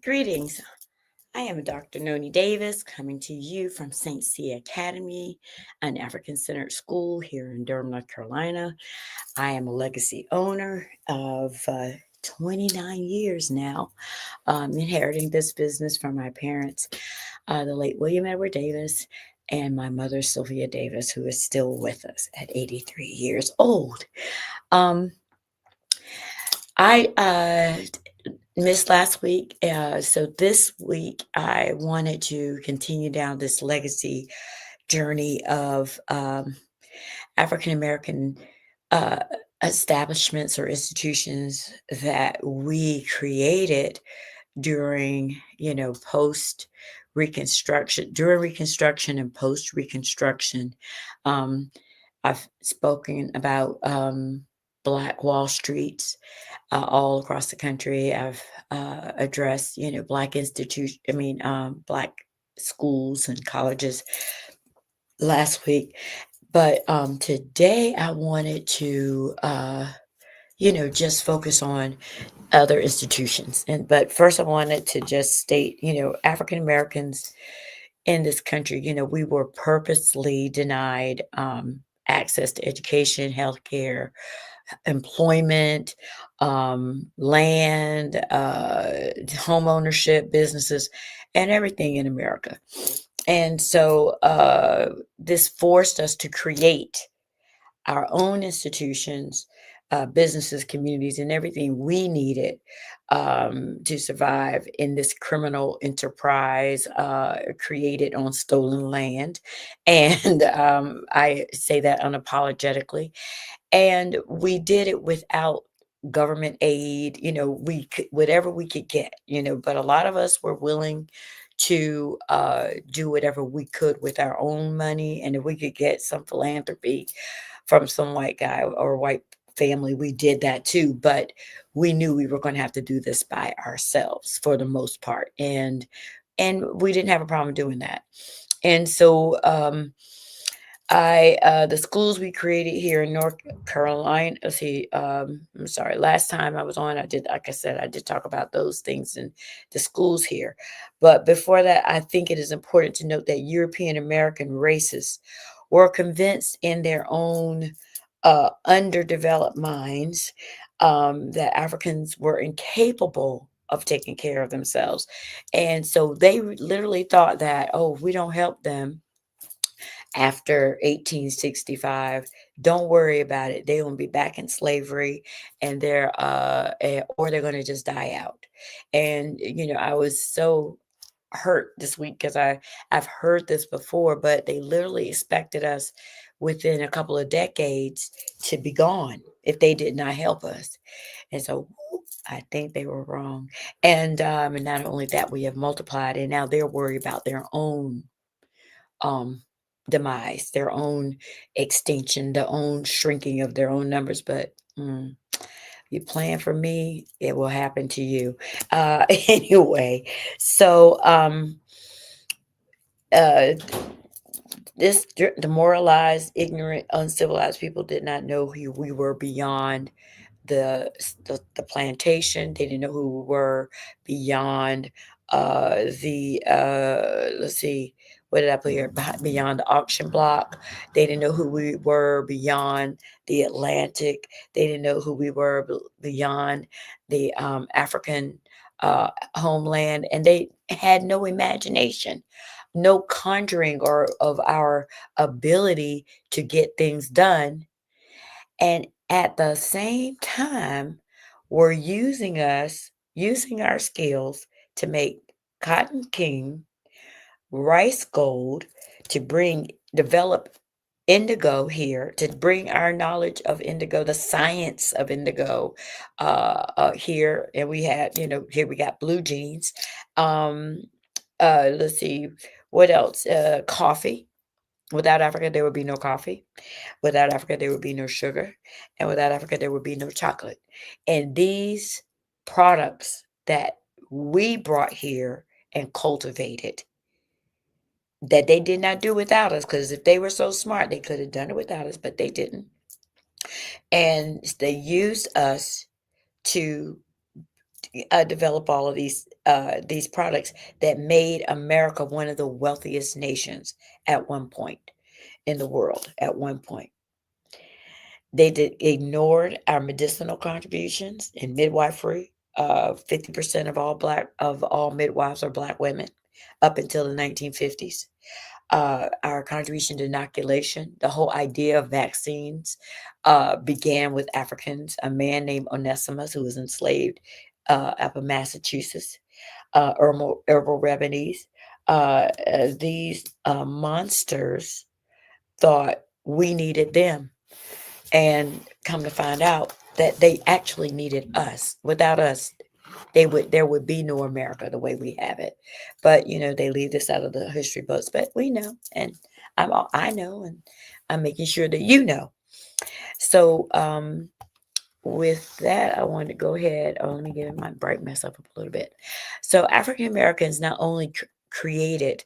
Greetings. I am Dr. Noni Davis coming to you from Sya Academy, an African centered school here in Durham, North Carolina. I am a legacy owner of 29 years now, inheriting this business from my parents, the late William Edward Davis, and my mother, Sylvia Davis, who is still with us at 83 years old. Um, I missed last week. So this week, I wanted to continue down this legacy journey of African American uh, establishments or institutions that we created during, post Reconstruction and post Reconstruction. Um, I've spoken about Black Wall Streets all across the country. I've addressed, Black Black schools and colleges last week. But today I wanted to, just focus on other institutions. But first, I wanted to just state, African Americans in this country, we were purposely denied access to education, healthcare, employment, land, home ownership, businesses, and everything in America. And so this forced us to create our own institutions, businesses, communities, and everything we needed to survive in this criminal enterprise created on stolen land. And I say that unapologetically. And we did it without government aid, we could, whatever we could get, but a lot of us were willing to do whatever we could with our own money. And if we could get some philanthropy from some white guy or white family, we did that too. But we knew we were going to have to do this by ourselves for the most part. And we didn't have a problem doing that. And so the schools we created here in North Carolina, let's see, I'm sorry, last time I was on, like I said, I did talk about those things in the schools here. But before that, I think it is important to note that European American races were convinced in their own underdeveloped minds that Africans were incapable of taking care of themselves. And so they literally thought that, oh, if we don't help them after 1865, don't worry about it. They're going to be back in slavery, and or they're going to just die out. And I was so hurt this week because I've heard this before, but they literally expected us within a couple of decades to be gone if they did not help us. And so I think they were wrong. And not only that, we have multiplied, and now they're worried about their own um demise, their own extinction, their own shrinking of their own numbers. But you plan for me, it will happen to you. Anyway, so uh this demoralized, ignorant, uncivilized people did not know who we were beyond the plantation. They didn't know who we were beyond the let's see, what did I put here? Beyond the auction block. They didn't know who we were beyond the Atlantic. They didn't know who we were beyond the African homeland, and they had no imagination, no conjuring or of our ability to get things done. And at the same time, we're using our skills to make cotton king, rice gold, to develop indigo here, to bring our knowledge of indigo, the science of indigo here. And we had, here we got blue jeans. Um, let's see, what else? Coffee. Without Africa, there would be no coffee. Without Africa, there would be no sugar. And without Africa, there would be no chocolate. And these products that we brought here and cultivated, that they did not do without us, because if they were so smart, they could have done it without us, but they didn't. And they used us to develop all of these products that made America one of the wealthiest nations at one point in the world. At one point, ignored our medicinal contributions in midwifery. 50% of all midwives are black women up until the 1950s. Our contribution to inoculation, the whole idea of vaccines, began with Africans. A man named Onesimus, who was enslaved up in Massachusetts, herbal remedies. These monsters thought we needed them, and come to find out that they actually needed us. Without us, there would be no America the way we have it. But they leave this out of the history books, but we know, and I know, and I'm making sure that you know. So with that, I wanted to go ahead. Oh, let me get my bright mess up a little bit. So African Americans not only created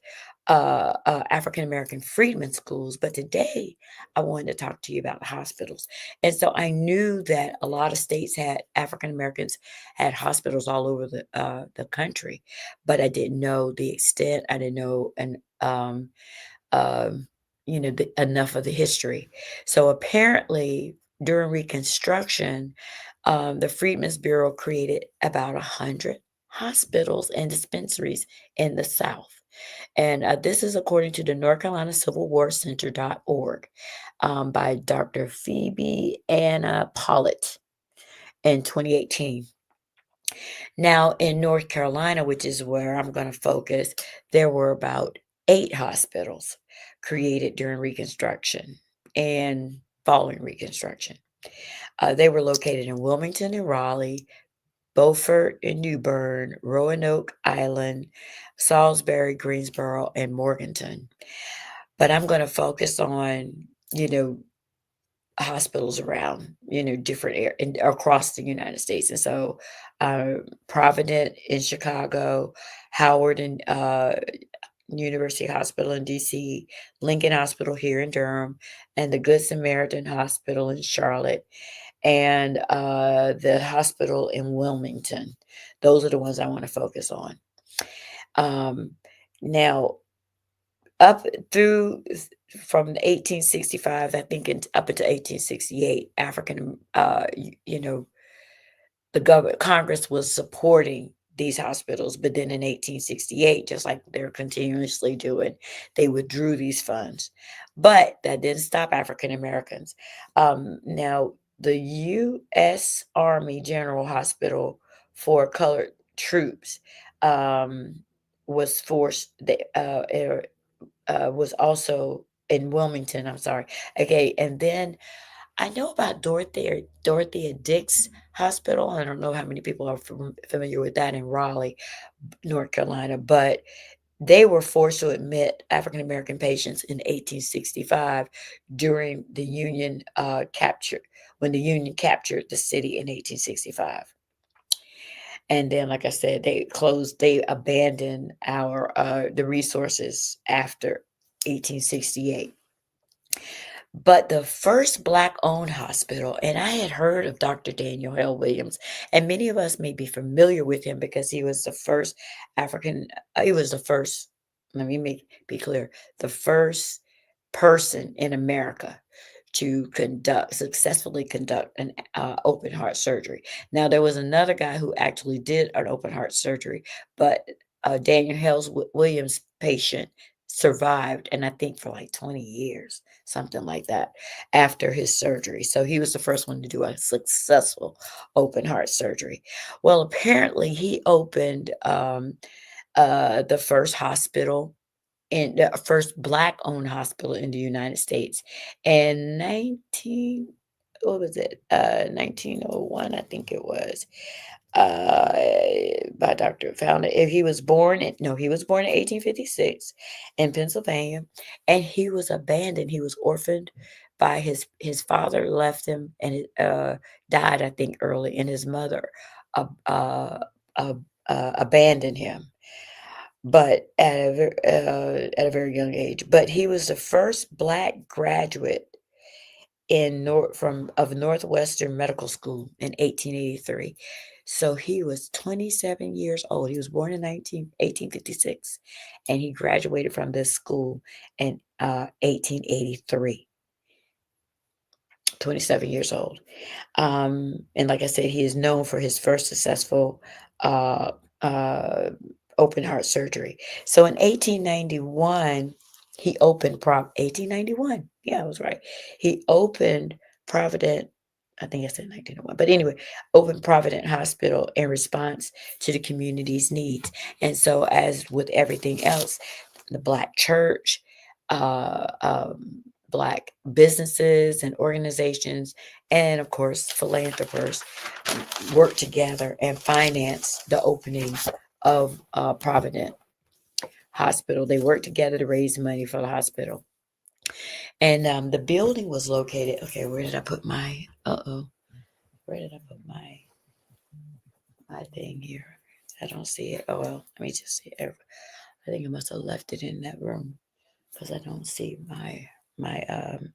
African American freedmen schools, but today I wanted to talk to you about hospitals. And so I knew that a lot of states had African Americans had hospitals all over the country, but I didn't know the extent. I didn't know um, enough of the history. So apparently, during Reconstruction, the Freedmen's Bureau created about 100 hospitals and dispensaries in the South. And this is according to the North Carolina Civil War Center.org, by Dr. Phoebe Anna Pollitt in 2018. Now, in North Carolina, which is where I'm going to focus, there were about 8 hospitals created during Reconstruction and following Reconstruction. They were located in Wilmington and Raleigh, Beaufort and New Bern, Roanoke Island, Salisbury, Greensboro, and Morganton. But I'm going to focus on, hospitals around, different across the United States. And so, Provident in Chicago, Howard and University Hospital in DC, Lincoln Hospital here in Durham, and the Good Samaritan Hospital in Charlotte, and the hospital in Wilmington. Those are the ones I want to focus on. Now, up through from 1865, I think, up until 1868, African, the government, Congress was supporting these hospitals, but then in 1868, just like they're continuously doing, they withdrew these funds. But that didn't stop African Americans. Now, the U.S. Army General Hospital for Colored Troops was forced. Was also in Wilmington. I'm sorry. Okay, and then I know about Dorothea Dix Hospital. I don't know how many people are familiar with that in Raleigh, North Carolina, but they were forced to admit African American patients in 1865 during the Union capture, when the Union captured the city in 1865. And then, like I said, they abandoned the resources after 1868. But the first Black-owned hospital, and I had heard of Dr. Daniel Hale Williams, and many of us may be familiar with him because he was the first African, he was the first, let me be clear, the first person in America to successfully conduct an open heart surgery. Now, there was another guy who actually did an open heart surgery, but Daniel Hales Williams' patient survived, and I think for like 20 years, something like that, after his surgery. So he was the first one to do a successful open heart surgery. Well, apparently he opened the first hospital, in the first Black-owned hospital in the United States in 1901, I think it was, uh, by Dr. Founder. If he was born in no, he was born in 1856 in Pennsylvania, and he was abandoned. He was orphaned by his father left him, and died, I think, early, and his mother uh, uh, uh, abandoned him, but at a very young age. But he was the first Black graduate in Northwestern Medical School in 1883. So he was 27 years old. He was born in 1856, and he graduated from this school in 1883. 27 years old. And like I said, he is known for his first successful uh, uh, open heart surgery. So in 1891, he opened 1891. Yeah, I was right. He opened Provident. I think I said 1901, but anyway, opened Provident Hospital in response to the community's needs. And so, as with everything else, the Black church, uh, um, Black businesses and organizations, and of course, philanthropists work together and finance the opening of Provident Hospital. They worked together to raise money for the hospital. And the building was located. Okay, where did I put my? Where did I put my thing here? I don't see it. Oh well, let me just see it. I think I must have left it in that room because I don't see my pad.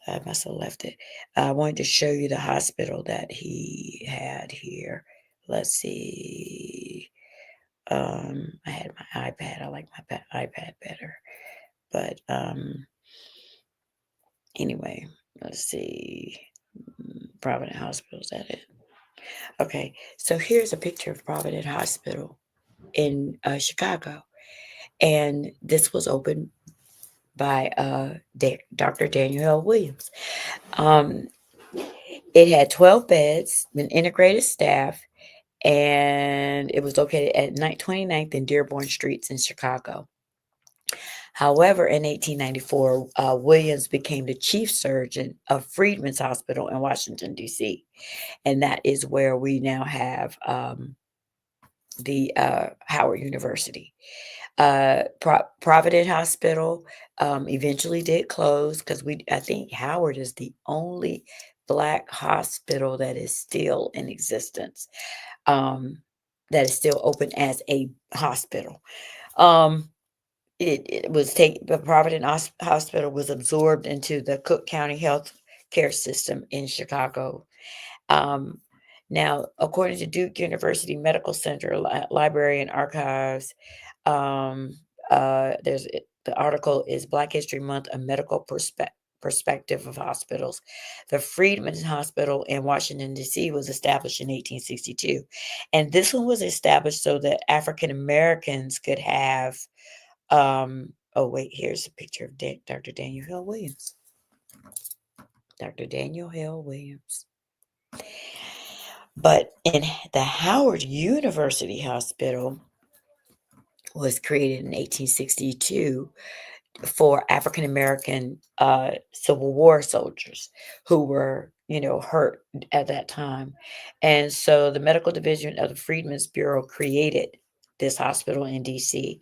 I must have left it. I wanted to show you the hospital that he had here. Let's see. I had my iPad. I like my iPad better. But anyway, let's see. Provident Hospital, is that it? Okay, so here's a picture of Provident Hospital in Chicago. And this was opened by Dr. Daniel L. Williams. Um, it had 12 beds, an integrated staff, and it was located at 29th and Dearborn Streets in Chicago. However, in 1894, Williams became the chief surgeon of Freedman's Hospital in Washington, D.C., and that is where we now have the Howard University. Provident Hospital eventually did close because I think Howard is the only Black hospital that is still in existence, that is still open as a hospital. It was taken, the Provident Hospital was absorbed into the Cook County Health Care System in Chicago. Um, Now, according to Duke University Medical Center Library and Archives, um, the article is Black History Month: A Medical Perspective of Hospitals. The Freedmen's Hospital in Washington, D.C. was established in 1862. And this one was established so that African Americans could have, oh, wait, here's a picture of Dr. Daniel Hill Williams. Dr. Daniel Hill Williams. But in the Howard University Hospital was created in 1862 for African American Civil War soldiers who were, hurt at that time. And so the medical division of the Freedmen's Bureau created this hospital in DC.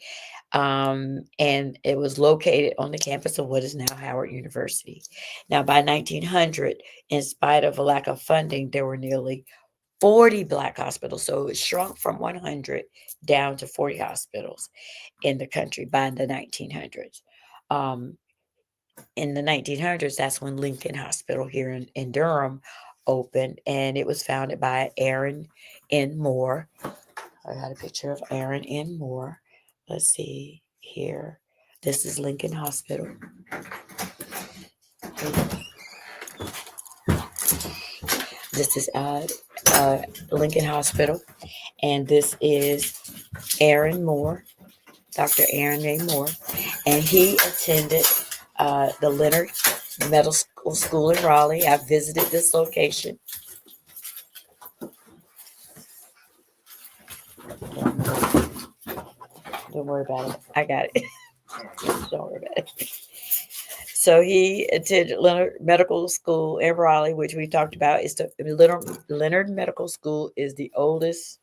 And it was located on the campus of what is now Howard University. Now, by 1900, in spite of a lack of funding, there were nearly 40 Black hospitals. So it shrunk from 100 down to 40 hospitals in the country by the 1900s. In the 1900s, that's when Lincoln Hospital here in Durham opened, and it was founded by Aaron N. Moore. I got a picture of Aaron N. Moore. Let's see here. This is Lincoln Hospital. This is Lincoln Hospital, and this is Aaron Moore, Dr. Aaron A. Moore, and he attended the Leonard Medical School in Raleigh. I visited this location. Don't worry about it. I got it. Don't worry about it. So he attended Leonard Medical School in Raleigh, which we talked about. Leonard Medical School is the oldest,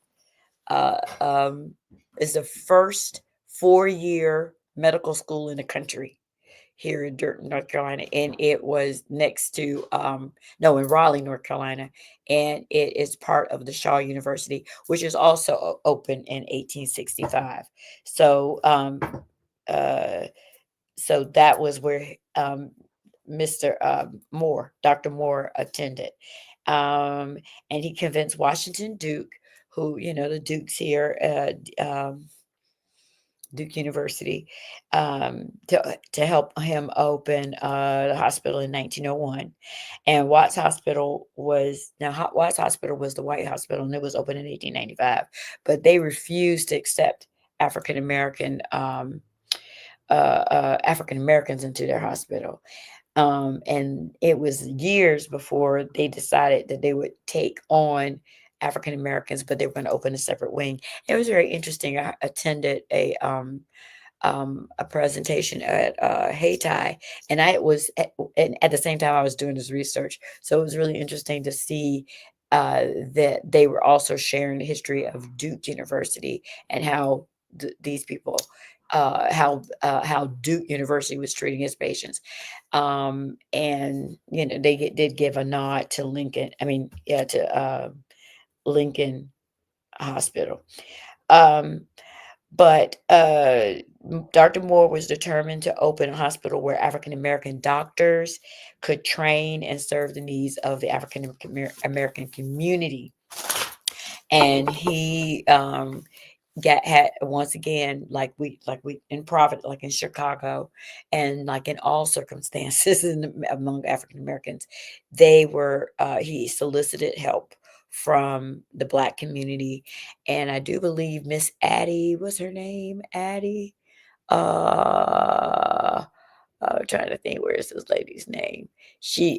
uh, um, is the first 4-year medical school in the country here in Durham, North Carolina, and it was next to no, in Raleigh, North Carolina, and it is part of the Shaw University, which is also open in 1865. So uh, so that was where Mr. Moore, Dr. Moore attended. Um, and he convinced Washington Duke, who, the Dukes here, Duke University, to help him open the hospital in 1901. And Watts Hospital was the White Hospital, and it was open in 1895. But they refused to accept African American African Americans into their hospital. And it was years before they decided that they would take on African Americans, but they were going to open a separate wing. It was very interesting. I attended a presentation at Hayti, and and at the same time I was doing this research. So it was really interesting to see that they were also sharing the history of Duke University and how these people, how Duke University was treating its patients. And did give a nod to Lincoln. I mean, yeah, to Lincoln Hospital. Um, but Dr. Moore was determined to open a hospital where African American doctors could train and serve the needs of the African American community. And he had once again, like we in Providence, like in Chicago, and like in all circumstances among African Americans, he solicited help from the Black community. And I do believe Miss Addie, what's her name? Addie. Uh, I'm trying to think, where is this lady's name?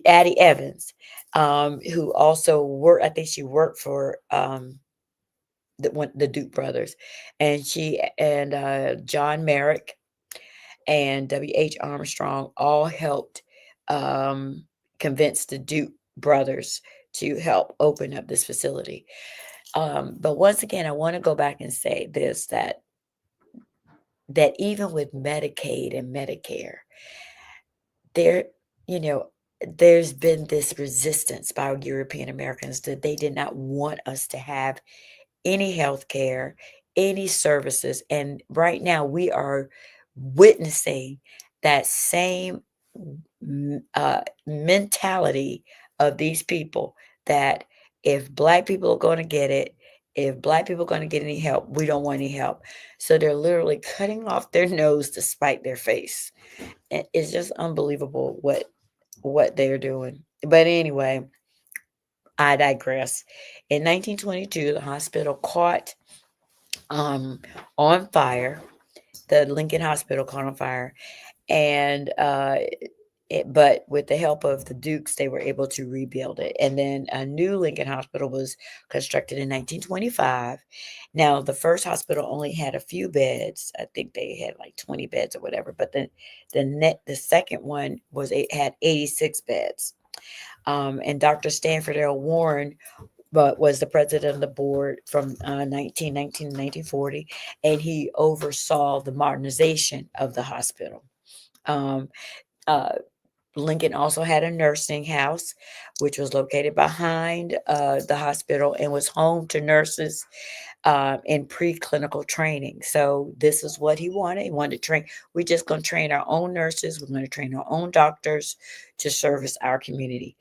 Addie Evans, who also worked. I think she worked for the Duke brothers, and she and John Merrick and W.H. Armstrong all helped um, convince the Duke brothers to help open up this facility. But once again, I want to go back and say this, that even with Medicaid and Medicare, there, you know, there's been this resistance by European Americans that they did not want us to have any health care, any services. And right now we are witnessing that same mentality of these people, that if Black people are going to get it, if Black people are going to get any help, we don't want any help. So they're literally cutting off their nose to spite their face. And it's just unbelievable what they're doing. But anyway, I digress. In 1922, the hospital caught um, on fire. The Lincoln Hospital caught on fire, and but with the help of the Dukes, they were able to rebuild it. And then a new Lincoln Hospital was constructed in 1925. Now, the first hospital only had a few beds. I think they had like 20 beds or whatever. But then the second one had 86 beds. And Dr. Stanford L. Warren was the president of the board from 1919 to 1940, and he oversaw the modernization of the hospital. Um, uh, Lincoln also had a nursing house, which was located behind the hospital and was home to nurses in preclinical training. So this is what he wanted. He wanted to train. We're just going to train our own nurses. We're going to train our own doctors to service our community.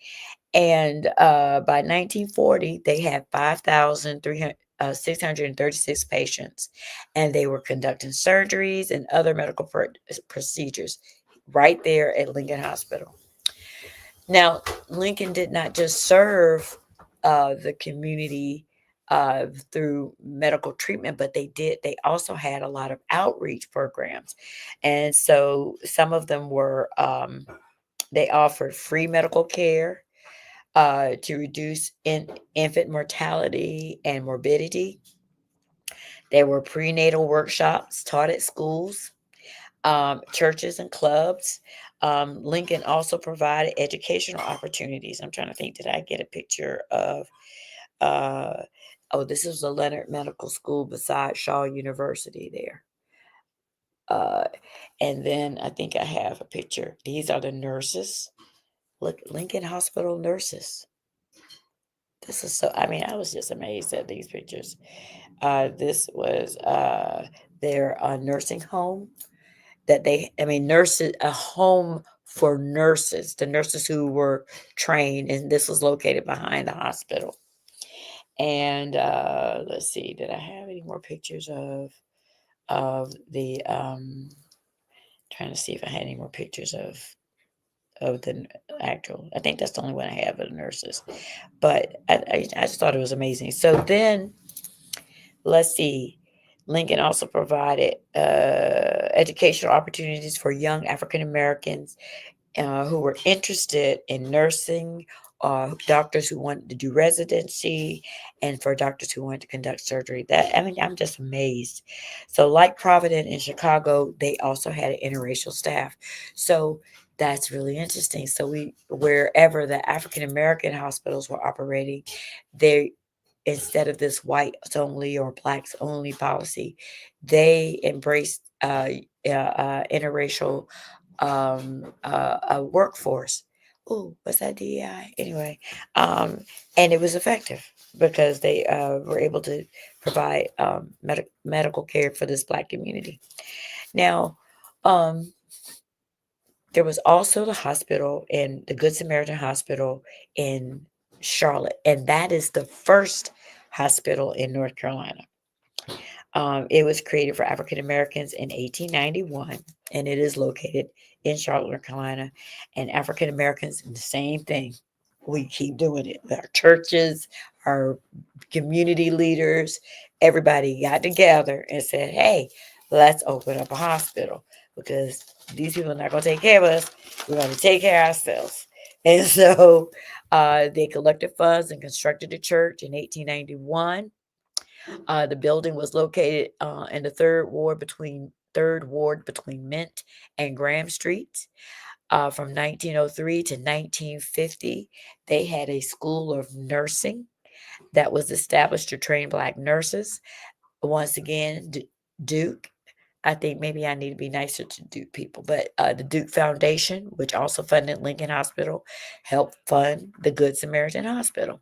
And by 1940, they had 5,636 patients, and they were conducting surgeries and other medical procedures right there at Lincoln Hospital. Now, Lincoln did not just serve the community through medical treatment, but they also had a lot of outreach programs. And so some of them were, they offered free medical care to reduce infant mortality and morbidity. There were prenatal workshops taught at schools, churches, and clubs. Lincoln also provided educational opportunities. I'm trying to think, did I get a picture of? Uh, oh, this is the Leonard Medical School beside Shaw University there. Uh, and then I think I have a picture. These are the nurses. Look, Lincoln Hospital nurses. This is so, I mean, I was just amazed at these pictures. This was their nursing home, that they, I mean, nurses, a home for nurses, the nurses who were trained, and this was located behind the hospital. And let's see, did I have any more pictures of the trying to see if I had any more pictures of the actual. I think that's the only one I have of the nurses. But I just thought it was amazing. So then let's see. Lincoln also provided educational opportunities for young African Americans who were interested in nursing, doctors who wanted to do residency, and for doctors who wanted to conduct surgery. That I mean, I'm just amazed. So, like Providence in Chicago, they also had an interracial staff. So that's really interesting. So we wherever the African American hospitals were operating, they instead of this whites only or blacks only policy, they embraced interracial a workforce. Oh, what's that DEI? Anyway, um, and it was effective because they were able to provide medical care for this black community. Now, um, there was also the hospital in the Good Samaritan Hospital in Charlotte, and that is the first hospital in North Carolina. It was created for African Americans in 1891, and it is located in Charlotte, North Carolina. And African Americans, the same thing. We keep doing it. Our churches, our community leaders, everybody got together and said, hey, let's open up a hospital because these people are not going to take care of us. We're going to take care of ourselves. And so they collected funds and constructed a church in 1891. The building was located in the third ward between Mint and Graham Streets. From 1903 to 1950, they had a school of nursing that was established to train black nurses. Once again, Duke. I think maybe I need to be nicer to Duke people, but the Duke Foundation, which also funded Lincoln Hospital, helped fund the Good Samaritan Hospital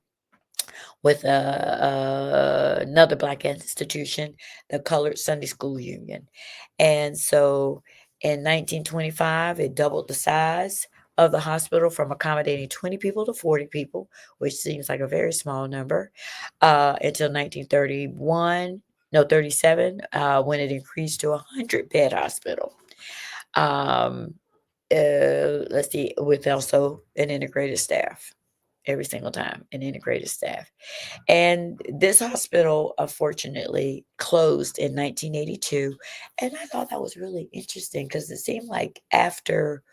with another black institution, the Colored Sunday School Union. And so in 1925, it doubled the size of the hospital from accommodating 20 people to 40 people, which seems like a very small number, until 1931, no, 37, when it increased to a 100-bed hospital. Um, let's see, with also an integrated staff every single time, an integrated staff. And this hospital, unfortunately, closed in 1982. And I thought that was really interesting because it seemed like after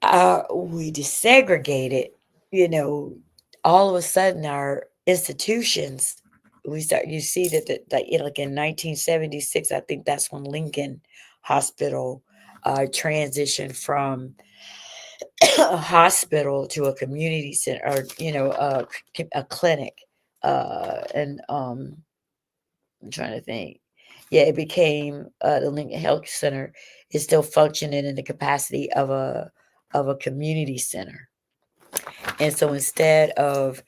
we desegregated, you know, all of a sudden our institutions, you see that like in 1976, I think that's when Lincoln Hospital transitioned from a hospital to a community center or a clinic and I'm trying to think. Yeah, it became the Lincoln Health Center is still functioning in the capacity of a community center. And so instead of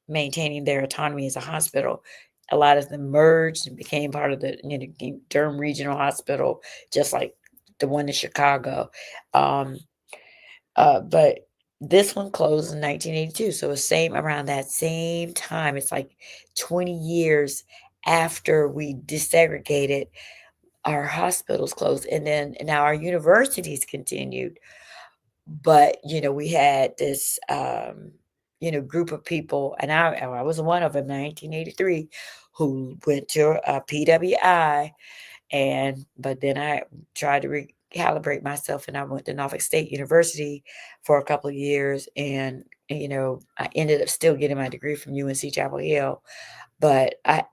maintaining their autonomy as a hospital, a lot of them merged and became part of the Durham Regional Hospital, just like the one in Chicago. Um, but this one closed in 1982. So it's same around that same time. It's like 20 years after we desegregated, our hospitals closed. And then now our universities continued. But, we had this, group of people, and I was one of them in 1983 who went to PWI but then I tried to recalibrate myself and I went to Norfolk State University for a couple of years and I ended up still getting my degree from UNC Chapel Hill, but I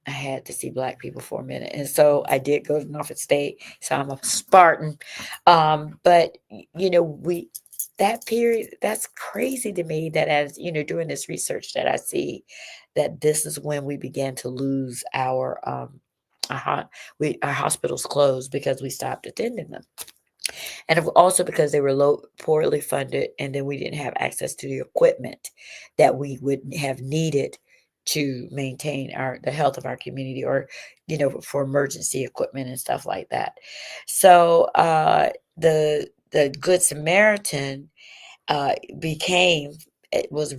had to see black people for a minute. And so I did go to Norfolk State. So I'm a Spartan. But we that period, that's crazy to me that as doing this research that I see that this is when we began to lose our hospitals closed because we stopped attending them, and also because they were poorly funded, and then we didn't have access to the equipment that we would have needed to maintain the health of our community, or, for emergency equipment and stuff like that. So, the Good Samaritan, became it was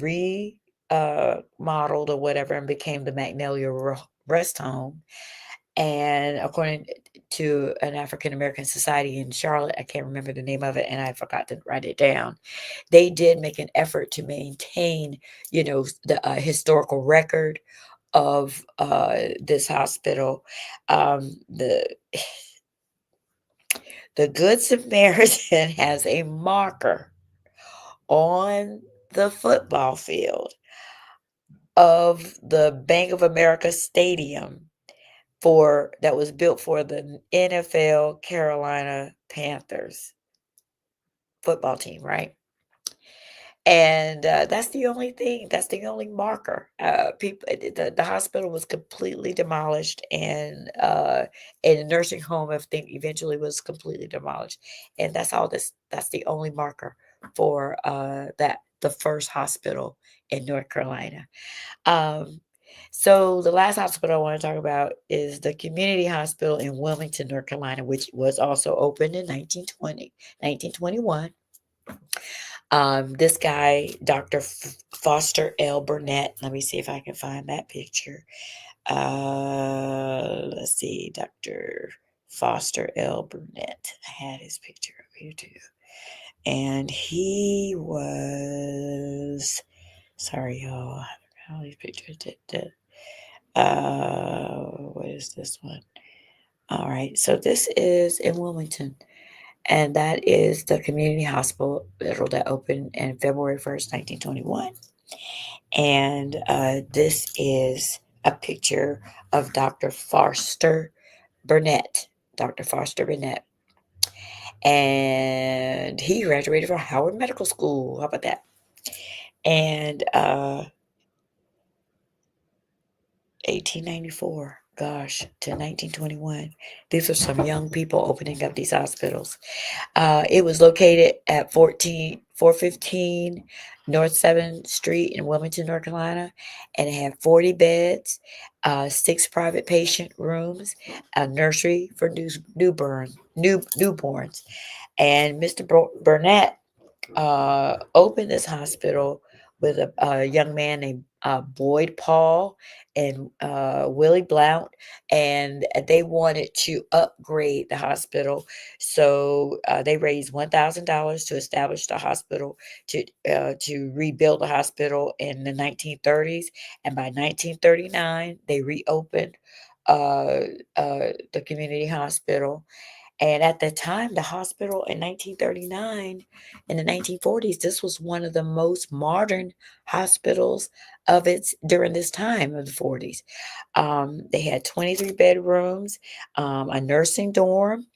modeled or whatever, and became the Magnolia Rest Home. And according to an African American society in Charlotte, I can't remember the name of it, and I forgot to write it down. They did make an effort to maintain, the historical record of this hospital. The Good Samaritan has a marker on the football field of the Bank of America Stadium that was built for the NFL Carolina Panthers football team, right? And that's the only thing. That's the only marker. The hospital was completely demolished, and a nursing home, I think, eventually was completely demolished. And that's all. That's the only marker for the first hospital in North Carolina. Um, so the last hospital I want to talk about is the Community Hospital in Wilmington, North Carolina, which was also opened in 1921. This guy, Dr. Foster L. Burnett, let me see if I can find that picture. Let's see, Dr. Foster L. Burnett. I had his picture up here too. And he was, sorry, y'all, all these pictures. What is this one? All right, so this is in Wilmington, and that is the community hospital that opened in February 1st, 1921. And this is a picture of Dr. Foster Burnett. Dr. Foster Burnett. And he graduated from Howard Medical School. How about that? And 1894, gosh, to 1921. These are some young people opening up these hospitals. It was located at 415 North 7th Street in Wilmington, North Carolina, and it had 40 beds, 6 private patient rooms, a nursery for newborns. And Mr. Burnett opened this hospital with a young man named Boyd Paul and Willie Blount, and they wanted to upgrade the hospital. So they raised $1,000 to establish the hospital, to rebuild the hospital in the 1930s, and by 1939 they reopened uh, the community hospital. And at the time, the hospital in 1939, in the 1940s, this was one of the most modern hospitals of its during this time of the 40s. They had 23 bedrooms, a nursing dorm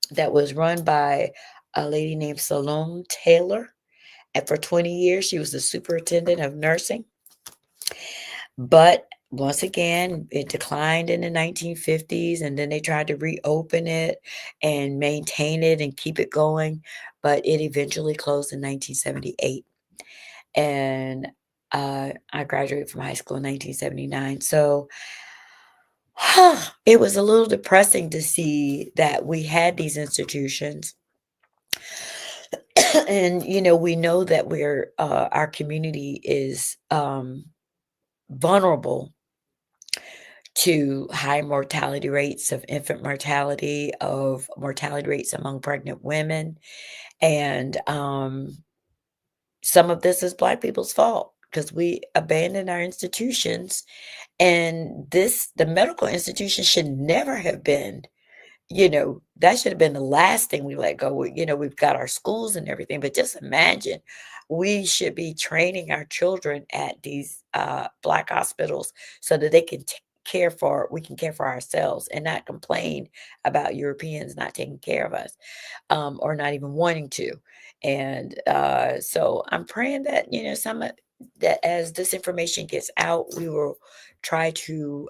that was run by a lady named Salome Taylor. And for 20 years, she was the superintendent of nursing. But once again, it declined in the 1950s, and then they tried to reopen it and maintain it and keep it going, but it eventually closed in 1978. And I graduated from high school in 1979. So it was a little depressing to see that we had these institutions. And, we know that our community is vulnerable to high mortality rates of infant mortality, of mortality rates among pregnant women. And some of this is Black people's fault because we abandoned our institutions. And the medical institution should never have been, that should have been the last thing we let go. We've got our schools and everything, but just imagine we should be training our children at these Black hospitals so that they can we can care for ourselves and not complain about Europeans not taking care of us, or not even wanting to. And so I'm praying that, that as this information gets out, we will try to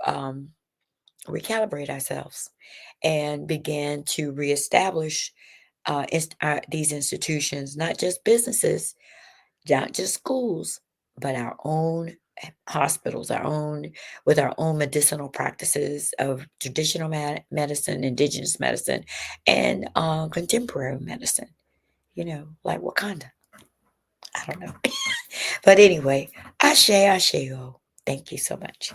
recalibrate ourselves and begin to reestablish these institutions, not just businesses, not just schools, but our own hospitals, with our own medicinal practices of traditional medicine, indigenous medicine, and contemporary medicine. Like Wakanda. I don't know, but anyway, ashe, asheo. Thank you so much.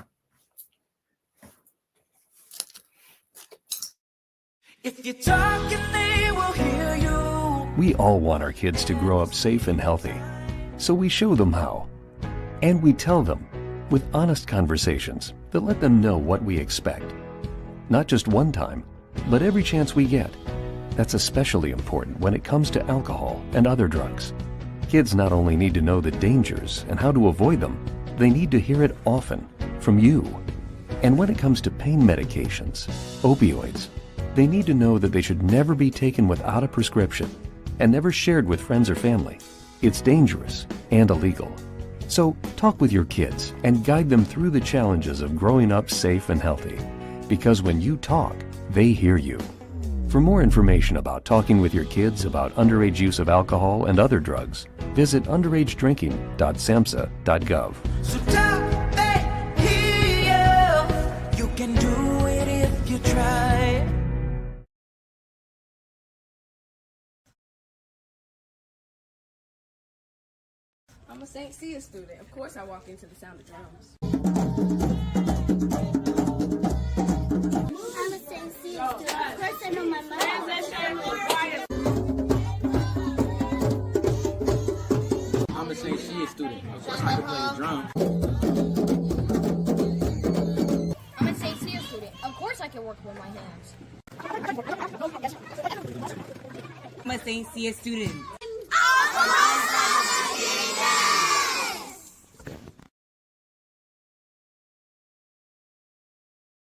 If you're talking, they will hear you. We all want our kids to grow up safe and healthy, so we show them how. And we tell them with honest conversations that let them know what we expect. Not just one time, but every chance we get. That's especially important when it comes to alcohol and other drugs. Kids not only need to know the dangers and how to avoid them, they need to hear it often from you. And when it comes to pain medications, opioids, they need to know that they should never be taken without a prescription and never shared with friends or family. It's dangerous and illegal. So talk with your kids and guide them through the challenges of growing up safe and healthy. Because when you talk, they hear you. For more information about talking with your kids about underage use of alcohol and other drugs, visit underagedrinking.samhsa.gov. So talk, they hear you. You can do it if you try. I'm a St. Sya student. Of course I walk into the sound of drums. I'm a St. Sya student. Of course I know my mother. I'm a St. Sya student. Of course I can play the drum. I'm a St. Sya student. Of course I can work with my hands. I'm a St. Sya student.